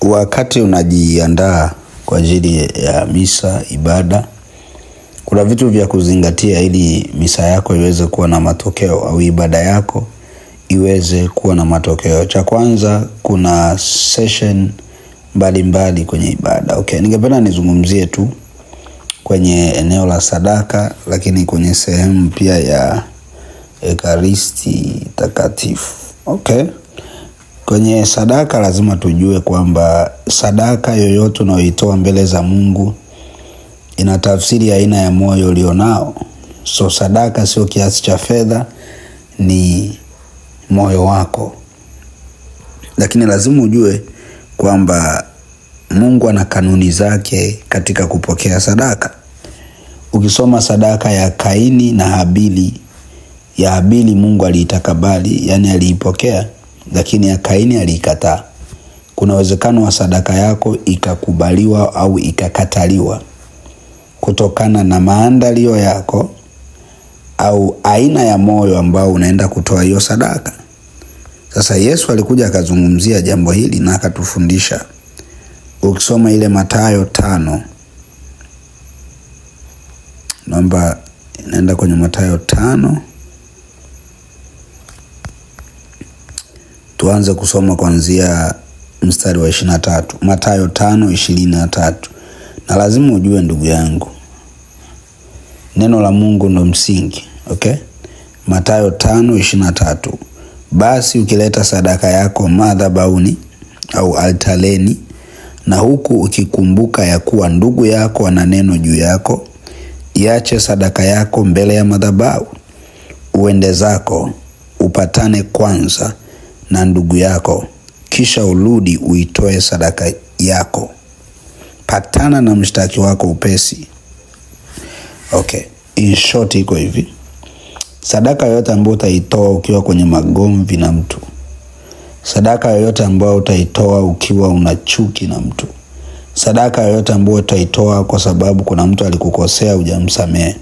Wakati unajiandaa kwa ajili ya misa, ibada, kuna vitu vya kuzingatia ili misa yako iweze kuwa na matokeo au ibada yako iweze kuwa na matokeo. Cha kwanza, kuna session mbalimbali kwenye ibada. Ningependa nizungumzie tu kwenye eneo la sadaka, lakini kwenye sehemu pia ya Ekaristi Takatifu. Kwenye sadaka lazima tujue kwamba sadaka yoyote unayoitoa mbele za Mungu inatafsiri aina ya moyo ulionao. So sadaka sio kiasi cha fedha, ni moyo wako. Lakini lazima ujue kwamba Mungu ana kanuni zake katika kupokea sadaka. Ukisoma sadaka ya Kaini na Habili, ya Habili Mungu aliitakabali, yani aliipokea, lakini ya Kaini aliikataa. Kuna uwezekano wa sadaka yako ikakubaliwa au ikakataliwa kutokana na maandalio yako au aina ya moyo ambao unaenda kutoa hiyo sadaka. Sasa Yesu alikuja akazungumzia jambo hili na akatufundisha. Ukisoma ile Mathayo 5, naomba naenda kwenye Mathayo 5, tuanze kusoma kuanzia mstari wa 23. Mathayo 5:23. Na lazima ujue ndugu yangu, neno la Mungu ndo msingi. Mathayo 5:23. Basi ukileta sadaka yako madhabahuni au altareni, na huku ukikumbuka ya kuwa ndugu yako ana neno juu yako, iache sadaka yako mbele ya madhabahu, uende zako upatane kwanza na ndugu yako, kisha urudi uitoe sadaka yako. Patana na mshtaki wako upesi. In short iko hivi. Sadaka yoyote ambayo utaitoa ukiwa kwenye magomvi na mtu, sadaka yoyote ambayo utaitoa ukiwa una chuki na mtu, sadaka yoyote ambayo utaitoa kwa sababu kuna mtu alikukosea hujamsamehe,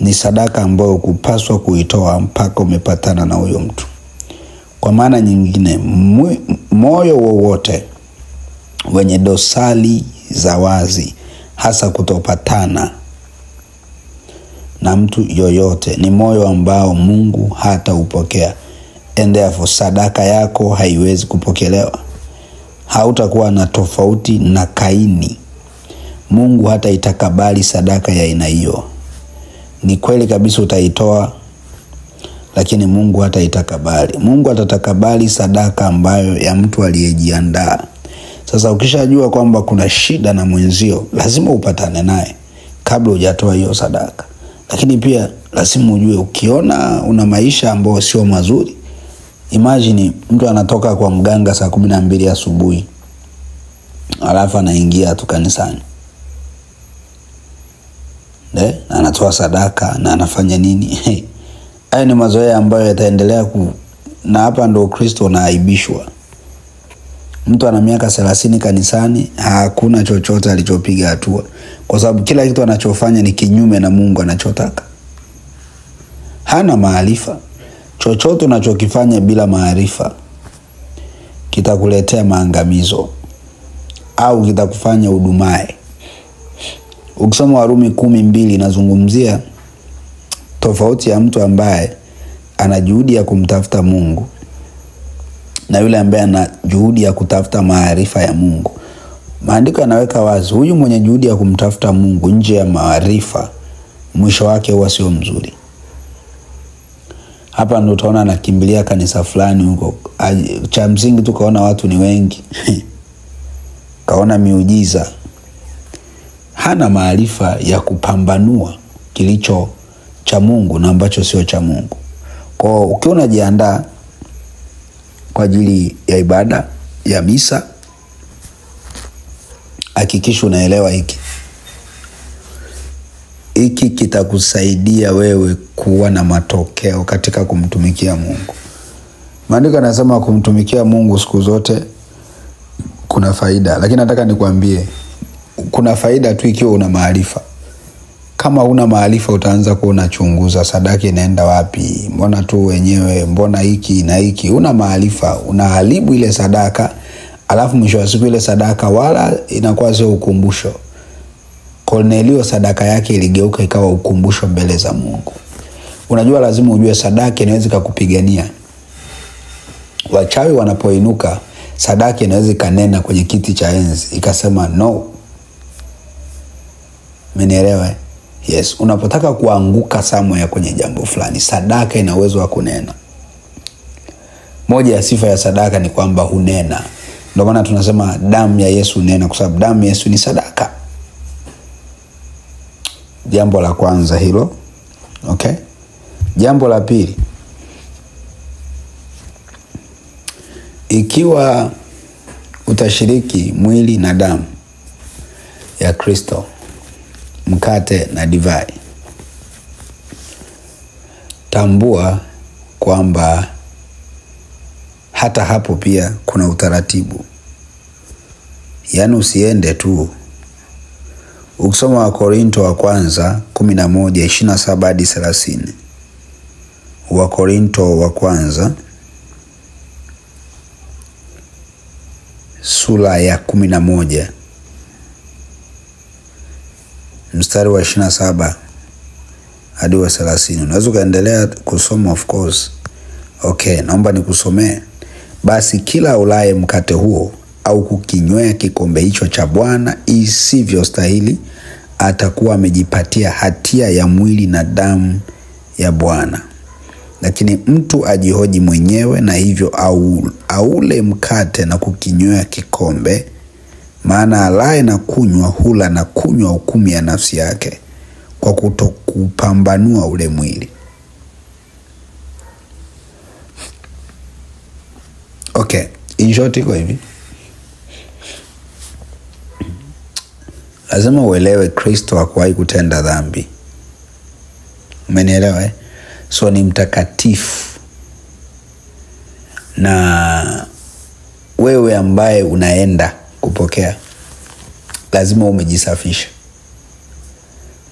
ni sadaka ambayo kupaswa kuitoa mpaka umepatana na huyo mtu. Kwa maana nyingine, moyo wowote wenye dosari za wazi, hasa kutopatana na mtu yoyote, ni moyo ambao Mungu hata upokea. And therefore sadaka yako haiwezi kupokelewa. Hautakuwa na tofauti na Kaini. Mungu hata itakabali sadaka ya aina hiyo. Ni kweli kabisa utaitoa, lakini Mungu hata itakabali. Mungu atatakabali sadaka ambayo ya mtu aliyejiandaa. Sasa ukishajua kwamba kuna shida na mwenzio, lazima upatane naye kabla hujatoa hiyo sadaka. Lakini pia lazima ujue, ukiona una maisha ambayo sio mazuri, imagine mtu anatoka kwa mganga saa 12 asubuhi, alafu anaingia tu kanisani, na anatoa sadaka na anafanya nini? Haya ni mazoea ambayo yataendelea na hapa ndo Kristo unaaibishwa. Mtu ana miaka 30 kanisani, hakuna chochote alichopiga hatua, kwa sababu kila kitu anachofanya ni kinyume na Mungu anachotaka. Hana maarifa. Chochote unachokifanya bila maarifa kitakuletea maangamizo au kitakufanya udumae. Ukisoma Warumi 10:2 inazungumzia tofauti ya mtu ambaye ana juhudi ya kumtafuta Mungu na yule ambaye ana juhudi ya kutafuta maarifa ya Mungu. Maandiko yanaweka wazi, huyu mwenye juhudi ya kumtafuta Mungu nje ya maarifa, mwisho wake huwa sio mzuri. Hapa ndo utaona anakimbilia kanisa fulani huko. Cha msingi tu kaona watu ni wengi. Kaona miujiza. Hana maarifa ya kupambanua kilicho cha Mungu na ambacho sio cha Mungu. Kwa ukiwa unajiandaa kwa ajili ya ibada ya misa, hakikisha unaelewa hiki. Hiki kitakusaidia wewe kuwa na matokeo katika kumtumikia Mungu. Maandiko yanasema kumtumikia Mungu siku zote kuna faida, lakini nataka nikwambie kuna faida tu ikiwa una maarifa. Kama una maarifa utaanza kuwa unachunguza sadaka inaenda wapi, mbona tu wenyewe, mbona hiki na hiki. Una maarifa, unaharibu ile sadaka Alafu mwisho wa siku ile sadaka wala inakuwa sio ukumbusho. Kornelio sadaka yake iligeuka ikawa ukumbusho mbele za Mungu. Unajua lazima ujue sadaka inaweza kukupigania. Wachawi wanapoinuka, sadaka inaweza kanena kwenye kiti cha enzi ikasema no. Umenielewa? Yes, unapotaka kuanguka somewhere kwenye jambo fulani, sadaka ina uwezo wa kunena. Moja ya sifa ya sadaka ni kwamba hunena. Ndio maana tunasema damu ya Yesu hunena, kwa sababu damu ya Yesu ni sadaka. Jambo la kwanza hilo. Okay? Jambo la pili, ikiwa utashiriki mwili na damu ya Kristo, mkate na divai, tambua kwamba hata hapo pia kuna utaratibu. Yaani usiende tu. Ukisoma Wakorintho wa kwanza 11:27 hadi 30. Wakorintho wa kwanza sura ya 11 mstari wa 27 hadi wa 30. Unaweza kuendelea kusoma of course. Okay, naomba nikusomee. Basi kila ulaye mkate huo au kukinywea kikombe hicho cha Bwana isivyo stahili atakuwa amejipatia hatia ya mwili na damu ya Bwana. Lakini mtu ajihoji mwenyewe, na hivyo aule mkate na kukinywea kikombe, maana alaye na kunywa hula na kunywa hukumu ya nafsi yake, kwa kutokupambanua ule mwili. Okay, in short iko hivi. Lazima uelewe Kristo hakuwahi kutenda dhambi. Umenielewa? So ni mtakatifu. Na wewe ambaye unaenda kupokea, lazima umejisafisha.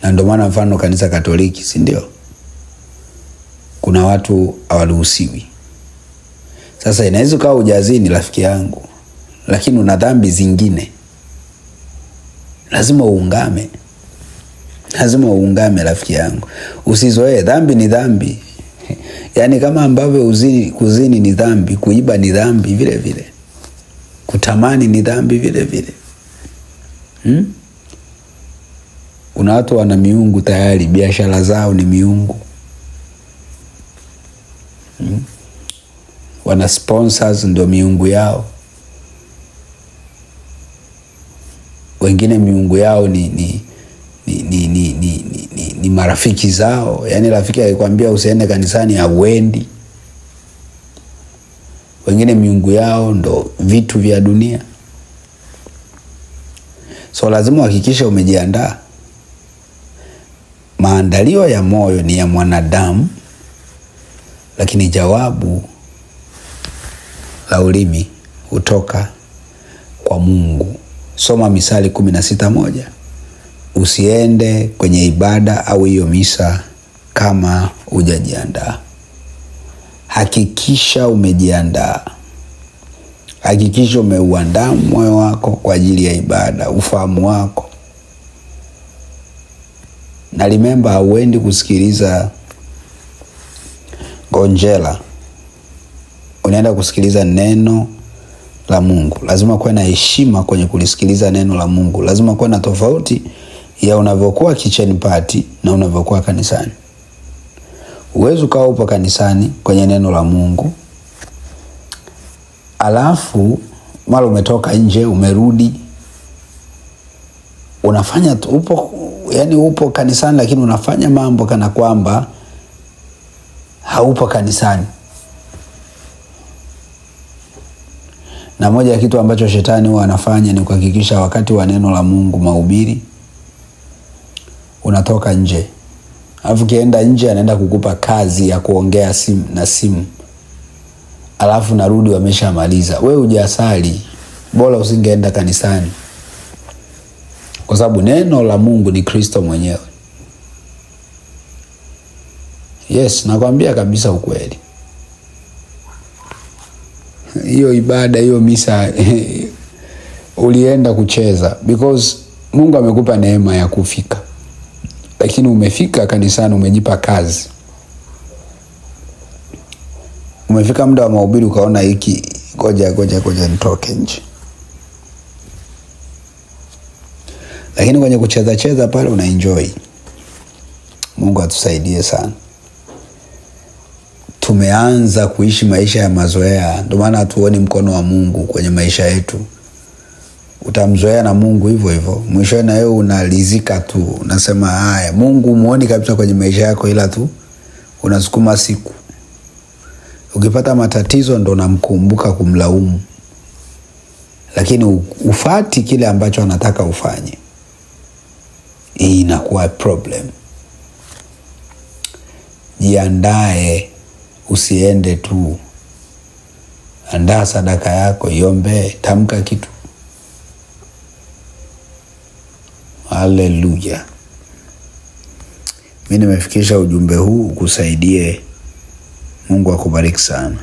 Na ndio maana mfano kanisa Katoliki, si ndio? Kuna watu hawaruhusiwi. Sasa inaweza kuwa hujazini rafiki yangu, lakini una dhambi zingine. Lazima uungame. Lazima uungame rafiki yangu. Usizoee, dhambi ni dhambi. Yaani kama ambavyo kuzini ni dhambi, kuiba ni dhambi vile vile. Kutamani ni dhambi vile vile. Kuna watu wana miungu tayari, biashara zao ni miungu. Wana sponsors ndio miungu yao. Wengine miungu yao ni marafiki zao. Yaani rafiki akikwambia usiende kanisani hauendi. Wengine miungu yao ndo vitu vya dunia. So lazima uhakikishe umejiandaa. Maandalio ya moyo ni ya mwanadamu, lakini jawabu la ulimi hutoka kwa Mungu. Soma Misali 16:1. Usiende kwenye ibada au hiyo misa kama hujajiandaa. Hakikisha umejiandaa. Hakikisha umeuandaa moyo wako kwa ajili ya ibada, ufahamu wako. Na remember, hauendi kusikiliza gonjela. Unaenda kusikiliza neno la Mungu. Lazima kuwe na heshima kwenye kulisikiliza neno la Mungu. Lazima kuwe na tofauti ya unavyokuwa kitchen party na unavyokuwa kanisani. Uwezo ukawa upo kanisani kwenye neno la Mungu, alafu mara umetoka nje umerudi unafanya upo kanisani, lakini unafanya mambo kana kwamba haupo kanisani. Na moja ya kitu ambacho shetani huwa anafanya ni kuhakikisha wakati wa neno la Mungu, mahubiri, unatoka nje. Alafu kienda nje anaenda kukupa kazi ya kuongea simu. Alafu narudi wameshamaliza. Wewe hujasali, bora usingeenda kanisani. Kwa sababu neno la Mungu ni Kristo mwenyewe. Yes, nakwambia kabisa ukweli. Hiyo ibada, hiyo misa ulienda kucheza, because Mungu amekupa neema ya kufika, lakini umefika kanisani umejipa kazi. Umefika muda wa mahubiri ukaona hiki ngoja nitoke nje. Lakini kwenye kucheza pale una enjoy. Mungu atusaidie sana. Tumeanza kuishi maisha ya mazoea, ndio maana hatuoni mkono wa Mungu kwenye maisha yetu. Utamzoea na Mungu hivyo hivyo, mwisho na wewe unalizika tu, unasema haya. Mungu muone kabisa kwenye maisha yako, ila tu unasukuma siku. Ukipata matatizo ndo unamkumbuka kumlaumu, lakini ufati kile ambacho anataka ufanye. Hii inakuwa problem. Jiandae, usiende tu. Andaa sadaka yako, iombe, tamka kitu. Haleluya. Mimi nimefikisha ujumbe huu kusaidie. Mungu akubariki sana.